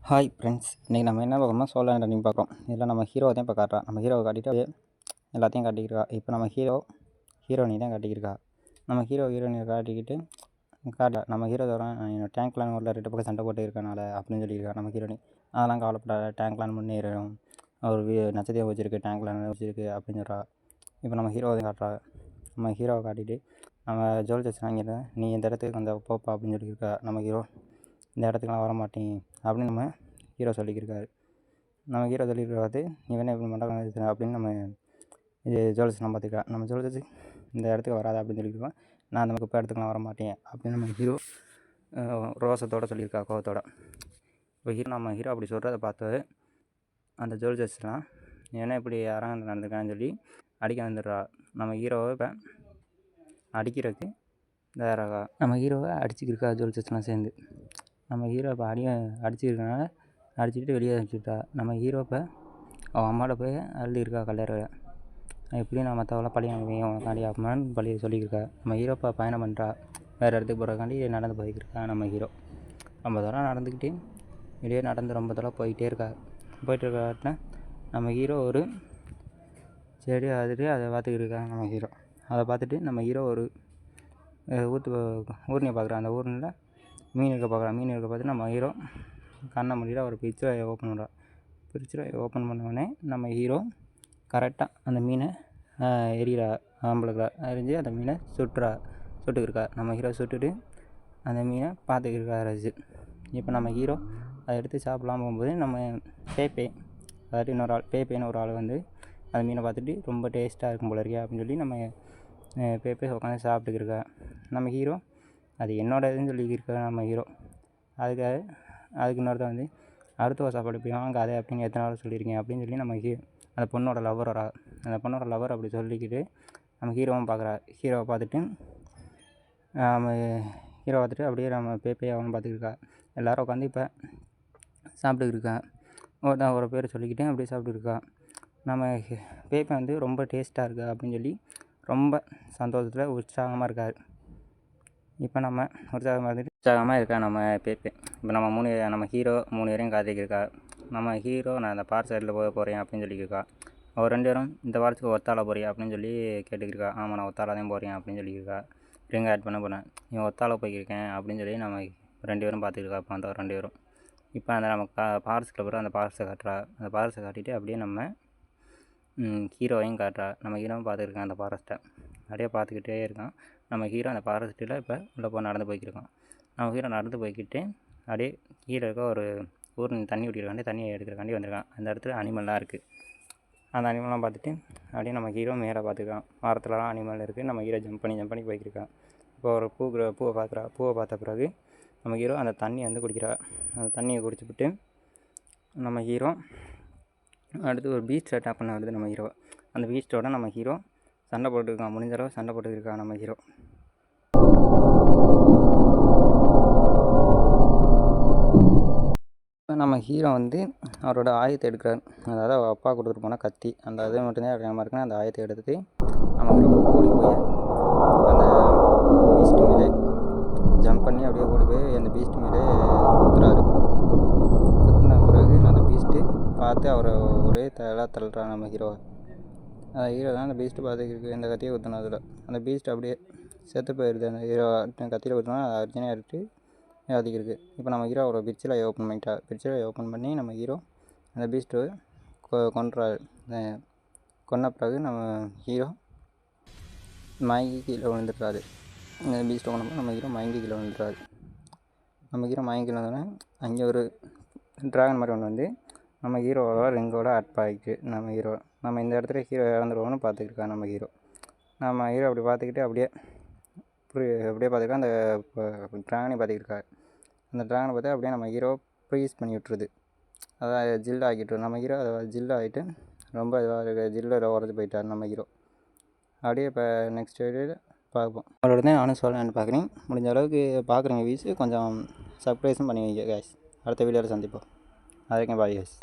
Hi friends, இன்றைக்கி நம்ம என்ன பார்க்கணும்னா சோலோ ரன்னிங் பார்க்குறோம். இதில் நம்ம ஹீரோவை தான் இப்போ காட்டுறோம். நம்ம ஹீரோவை காட்டிட்டு எல்லாத்தையும் காட்டிக்கிருக்கா. இப்போ நம்ம ஹீரோயினி தான் காட்டிக்கிருக்கா. நம்ம ஹீரோயினை காட்டிக்கிட்டு நம்ம ஹீரோ என்னோட டேங்க்லாம் ஊரில் 2 பக்கம் சண்டை போட்டு இருக்கனால அப்படின்னு சொல்லியிருக்கா. நம்ம ஹீரோயினி அதெல்லாம் கவலைப்படாத, டேங்க்லாம் முன்னேறும், ஒரு நட்சத்திரம் வச்சுருக்கு, டேங்க்லாம் வச்சுருக்கு அப்படின்னு சொல்கிறா. இப்போ நம்ம ஹீரோவை காட்டுறா. நம்ம ஹீரோவை காட்டிட்டு நம்ம ஜோல் ஜட்ஸ் வாங்கிடுறேன், நீ இந்த இடத்துக்கு கொஞ்சம் போப்பா அப்படின்னு சொல்லியிருக்கா. நம்ம ஹீரோ இந்த இடத்துக்குலாம் வர மாட்டேன் அப்படின்னு நம்ம ஹீரோ சொல்லிக்கிருக்காரு. நம்ம ஹீரோ சொல்லியிருக்காது, நீ வேணா இப்படி மண்டபம் அப்படின்னு நம்ம இது ஜுவல்ஸ்லாம் பார்த்துக்கா. நம்ம ஜுவல்ஸ் இந்த இடத்துக்கு வராது அப்படின்னு சொல்லியிருக்கோம். நான் அந்த குப்பை இடத்துக்குலாம் வர மாட்டேன் அப்படின்னு நம்ம ஹீரோ ரோசத்தோடு சொல்லியிருக்கா, கோவத்தோட. இப்போ நம்ம ஹீரோ அப்படி சொல்கிறத பார்த்து அந்த ஜுவல்ஸ்லாம் ஏன்னா இப்படி யாரும் நடந்துருக்கான்னு சொல்லி அடிக்க வந்துடுறா. நம்ம ஹீரோவை இப்போ அடிக்கிறதுக்கு தயாராகா. நம்ம ஹீரோவை அடிச்சுக்கிருக்கா ஜுவல்ஸ்லாம் சேர்ந்து. நம்ம ஹீரோ இப்போ அடிச்சுருக்கனால அடிச்சுட்டு வெளியே அனுப்பிச்சுட்டா. நம்ம ஹீரோ இப்போ அவன் அம்மாவோட போய் அழுதுருக்கா கல்லறையில். எப்படியும் நான் மற்றவெல்லாம் பழி வாங்குவேன் உனக்காண்டி அப்பமான்னு பழியை சொல்லியிருக்கா. நம்ம ஹீரோ இப்போ பயணம் பண்ணுறா. வேறு இடத்துக்கு போகிறக்காண்டி நடந்து போய்க்கிருக்கா. நம்ம ஹீரோ ரொம்ப தூரம் நடந்துக்கிட்டு வெளியே நடந்து ரொம்ப தூரம் போயிட்டே இருக்காட்டினா நம்ம ஹீரோ ஒரு செடி பார்த்துட்டு அதை பார்த்துக்கிருக்கா. நம்ம ஹீரோ அதை பார்த்துட்டு நம்ம ஹீரோ ஒரு ஊர்னியை பார்க்குறான். அந்த ஊர்னியில் மீன் இருக்க பார்க்குறான். மீன் இருக்க பார்த்து நம்ம ஹீரோ கண்ணை மூடிட்டு ஒரு பிரிட்ஜை ஓப்பன் பண்ணுறான். பிரிட்ஜை ஓப்பன் பண்ணோடனே நம்ம ஹீரோ கரெக்டாக அந்த மீனை எரியிறா. ஆம்பளுக்கா எரிஞ்சு அந்த மீனை சுட்டுக்கிருக்கா. நம்ம ஹீரோ சுட்டுட்டு அந்த மீனை பார்த்துக்கிருக்கா ரசிச்சு. இப்போ நம்ம ஹீரோ அதை எடுத்து சாப்பிட்லாம் போகும்போது நம்ம பேப்பே, அதாவது இன்னொரு ஆள் பேப்பேன்னு ஒரு ஆள் வந்து அந்த மீனை பார்த்துட்டு ரொம்ப டேஸ்ட்டாக இருக்கும் போல இருக்கே அப்படின்னு சொல்லி நம்ம பேப்பே உட்காந்து சாப்பிட்டுக்கிருக்கா. நம்ம ஹீரோ அது என்னோட இதுன்னு சொல்லியிருக்கா. நம்ம ஹீரோ அதுக்கு இன்னொருத்த வந்து அடுத்த சாப்பாடு போய் வாங்க அதை அப்படின்னு எத்தனை நாள் சொல்லியிருக்கேன் அப்படின்னு சொல்லி நம்ம அந்த பொண்ணோட லவர் வரா. அந்த பொண்ணோட லவர் அப்படி சொல்லிக்கிட்டு நம்ம ஹீரோவும் பார்க்குறா. ஹீரோவை பார்த்துட்டு அப்படியே நம்ம பேப்பே அவன் பார்த்துக்கிருக்கா. எல்லோரும் உட்காந்து இப்போ சாப்பிட்டுக்கிருக்கா. ஒரு பேர் சொல்லிக்கிட்டே அப்படியே சாப்பிட்டுருக்கா. நம்ம பேப்பை வந்து ரொம்ப டேஸ்ட்டாக இருக்கா அப்படின்னு சொல்லி ரொம்ப சந்தோஷத்தில் உற்சாகமாக இருக்கார். இப்போ நம்ம உற்சாகமாக இருக்கா நம்ம பேப்பே. இப்போ நம்ம ஹீரோ 3 பேரையும் காத்திக்கிருக்கா. நம்ம ஹீரோ நான் அந்த பார்க் சைடில் போகிறேன் அப்படின்னு சொல்லியிருக்கா. அவர் 2 பேரும் இந்த வாரத்துக்கு ஒத்தால போறியா அப்படின்னு சொல்லி கேட்டுக்கிருக்கா. ஆமாம், நான் ஒத்தால தான் போகிறேன் அப்படின்னு சொல்லியிருக்கா. ரிங் ஆட் பண்ண போனேன், இவன் ஒத்தால போய்க்கிருக்கேன் அப்படின்னு சொல்லி நம்ம 2 பேரும் பார்த்துக்கிருக்கா. இப்போ அந்த 2 பேரும் இப்போ அந்த நம்ம ஃபாரஸ்ட்டில் போகிற அந்த ஃபாரஸ்ட்டை காட்டுறா. அந்த ஃபாரஸ்ட்டை காட்டிட்டு அப்படியே நம்ம ஹீரோவையும் காட்டுறா. நம்ம ஹீரோவும் பார்த்துருக்கான் அந்த ஃபாரஸ்ட்டை அப்படியே பார்த்துக்கிட்டே இருக்கான். நம்ம ஹீரோ அந்த ஃபாரஸ்ட்டில் இப்போ உள்ளே நடந்து போய்க்கிருக்கோம். நம்ம ஹீரோ நடந்து போய்க்கிட்டு அப்படியே கீழே இருக்க ஒரு ஊர் தண்ணி குடிக்கிறக்காண்டி தண்ணியை எடுக்கிறக்காண்டி வந்திருக்கான். அந்த இடத்துல அனிமல்லாம் இருக்குது. அந்த அனிமல்லாம் பார்த்துட்டு அப்படியே நம்ம ஹீரோ மேலே பார்த்துருக்கான். மரத்துலலாம் அனிமல் இருக்குது. நம்ம ஹீரோ ஜம்ப் பண்ணி போய்க்கிருக்கான். இப்போ ஒரு பூவை பார்க்குறா. பூவை பார்த்த பிறகு நம்ம ஹீரோ அந்த தண்ணியை வந்து குடிக்கிறா. அந்த தண்ணியை குடிச்சுவிட்டு நம்ம ஹீரோ அடுத்து ஒரு பீச் அட்டாக் பண்ண வருது நம்ம ஹீரோ. அந்த பீச்சோட நம்ம ஹீரோ சண்டை போட்டுருக்கான். முடிஞ்ச அளவு சண்டை போட்டுருக்கான் நம்ம ஹீரோ. நம்ம ஹீரோ வந்து அவரோட ஆயுதத்தை எடுக்கிறார். அதாவது அவர் அப்பா கொடுத்துட்டு போனால் கத்தி, அந்த இது மட்டும்தான் எடுக்காமல் இருக்குன்னு அந்த ஆயுதத்தை எடுத்துகிட்டு நம்ம ஹீரோ ஓடி போய் அந்த பீஸ்ட் மேலே ஜம்ப் பண்ணி அப்படியே ஓடி போய் அந்த பீஸ்ட் மேலே குத்துறாரு. குத்துன பிறகு அந்த பீஸ்ட்டு பார்த்து அவரை ஒரே தள்ளுறான் நம்ம ஹீரோவை. அந்த ஹீரோ தான் அந்த பீஸ்ட்டு பார்த்துக்கிருக்கு. இந்த கத்தியை குத்துனதில் அந்த பீஸ்ட் அப்படியே செத்து போயிடுது. அந்த ஹீரோ கத்தியில் குத்துனா அதை அர்ஜுனாக எடுத்து இறக்கிருக்கு. இப்போ நம்ம ஹீரோ ஒரு பிரிட்ஜில் ஓப்பன் பண்ணிட்டா. பிரிட்ஜில் ஓப்பன் பண்ணி நம்ம ஹீரோ அந்த பீஸ்ட்டு கொன்றாரு. கொன்ன பிறகு நம்ம ஹீரோ மயங்கி கீழே விழுந்துடுறாரு. இந்த பீஸ்ட்டை கொண்டப்போ நம்ம ஹீரோ மயங்கி கீழே விழுந்துடுறாரு. நம்ம ஹீரோ மயங்கி கீழே வந்தோடனே அங்கே ஒரு ட்ராகன் மாதிரி ஒன்று வந்து நம்ம ஹீரோவோட ரிங்கோட அட்பாயிட்டு நம்ம இந்த இடத்துல ஹீரோ இறந்துருவோம்னு பார்த்துக்கிருக்கா. நம்ம ஹீரோ அப்படி பார்த்துக்கிட்டு அப்படியே பார்த்துக்கிட்டா அந்த ட்ராகனை பார்த்துக்கிருக்காரு. அந்த ட்ராகனை பார்த்து அப்படியே நம்ம ஹீரோ ஃப்ரீஸ் பண்ணி விட்டுருது. அதாவது ஜில் ஆகிட்டு நம்ம ஹீரோ அதை ஜில் ஆகிட்டு ரொம்ப ஜில்லில் உடஞ்சி போயிட்டார் நம்ம ஹீரோ. அப்படியே இப்போ நெக்ஸ்ட் வீடியோவில் பார்ப்போம். அவரோட தான் நானும் சொல்லலான்னு பார்க்குறேன். முடிஞ்ச அளவுக்கு பார்க்குறேங்க வீஸ் கொஞ்சம் சர்ப்ரைஸும் பண்ணி வைங்க கேஸ். அடுத்த வீடியோவில் சந்திப்போம். அதுக்கே பாய் கேஸ்.